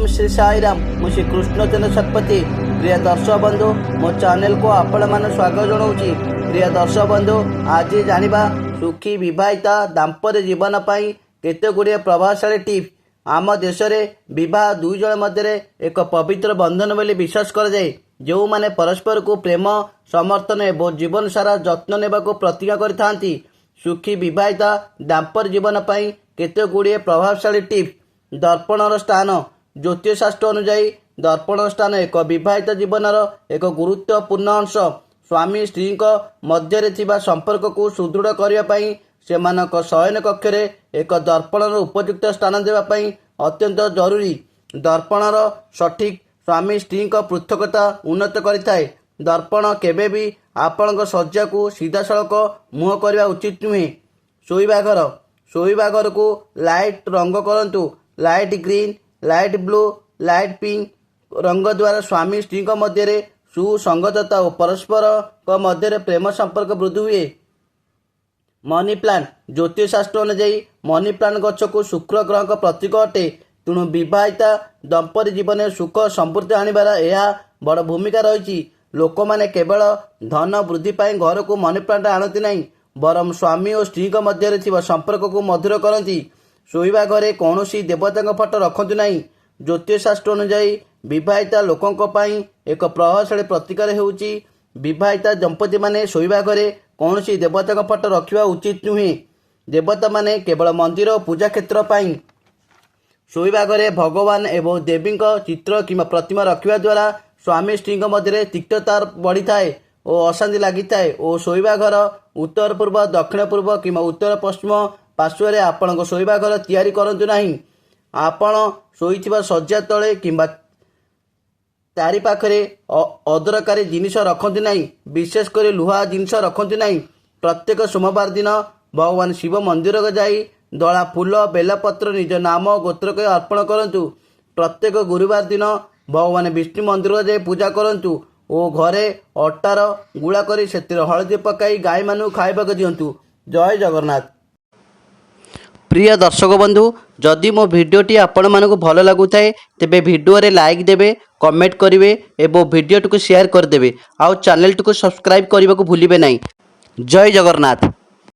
श्री साईराम मु श्री कृष्णचंद्र शतपथी। प्रिय दर्शक बंधु मो चैनल को आपण मान स्वागत जनाऊँगी। प्रिय दर्शक बंधु आज जानिबा सुखी विवाहिता दाम्पत्य जीवन पाई केते गुड़िए प्रभावशाली टिप्स। आम देश में विवाह दुई जन मध्य एक पवित्र बंधन बोली विश्वास कर जाए। जो माने परस्पर को प्रेम समर्थन एवं जीवन सारा जत्न नेबा को प्रतिज्ञा करथांती। सुखी विवाहिता दाम्पत्य जीवन पाई केते गुड़िए प्रभावशाली टिप्स। दर्पणर स्थान ज्योतिष शास्त्र अनुसार दर्पण स्थान एक विवाहित जीवनर एक गुरुत्वपूर्ण अंश। स्वामी स्त्री मध्य थिबा संपर्क को सुदृढ़ करने सेमानक शयन कक्ष एक दर्पणर उपयुक्त स्थान देवाई अत्यंत जरूरी। दर्पणर सठिक स्वामी स्त्री पृथकता उन्नत करिथाए। दर्पण केबे भी आपण शज्या को सीधा सड़क मुह करने उचित नुहे। शोइबा घर को लाइट रंग करंतु। Light green, light blue, light pink रंग द्वारा स्वामी स्त्री मध्य सुसंगतता और परस्पर मध्य प्रेम संपर्क वृद्धि हुए। मनी प्लांट ज्योतिष शास्त्र अनुसार मनी प्लांट गछ को शुक्र ग्रह का प्रतीक अटे। तेणु विवाहिता दंपति जीवन में सुख समृद्धि आनिबार यह बड़ भूमिका रही। लोक माने केवल धन वृद्धि पाई घर को मनी प्लांट आणती नहीं, बरम स्वामी और स्त्री मध्य संपर्क को मधुर करती। शोइबा घरे कौनसी देवता फोटो रखतु नहीं। ज्योतिष शास्त्र अनुसार विवाहिता लोकों एक प्रभावशाली प्रतिकार होउची विवाहिता दंपति माने शोइबा घरे कौनसी देवता फोटो रखा उचित नुहे। देवता माने केवल मंदिर और पूजा क्षेत्र पाई। शोइबा घरे भगवान एवं देवी चित्र कि प्रतिमा रखा द्वारा स्वामी स्त्री मध्य तिक्तता बढ़ी थाए और अशांति लगी थाए। और शोइबा घर उत्तर पूर्व, दक्षिण पूर्व कि उत्तर पश्चिम पार्श्व आपण शोइबा घर तैयारी करंतु नहीं। आपण शोइथिबा शज्या तले किंबा चारि पाखरे अदरकारी जिनिस रखंतु नहीं। विशेषकर लुहा जिनिस रखंतु नहीं। प्रत्येक सोमवार दिन भगवान शिव मंदिर को जाई दला फूल बेलपत्र निज नाम गोत्र के अर्पण करंतु। प्रत्येक गुरुवार दिन भगवान विष्णु मंदिर को जाई पूजा करंतु और घरे अटार गुड़ा करी सेतिर हळदी पकाई गाय मानु खाइबाक दियंतु। जय जगन्नाथ। प्रिय दर्शक बंधु जदि मो भिडियोटी आपण मानक भल लगुଥାଏ तेबे भिडियो रे लाइक देबे, कमेंट करिवे एवं भिडियोटी को शेयर कर देबे। आउ चैनल को सब्सक्राइब करने को भूलिबे नहीं। जय जगन्नाथ।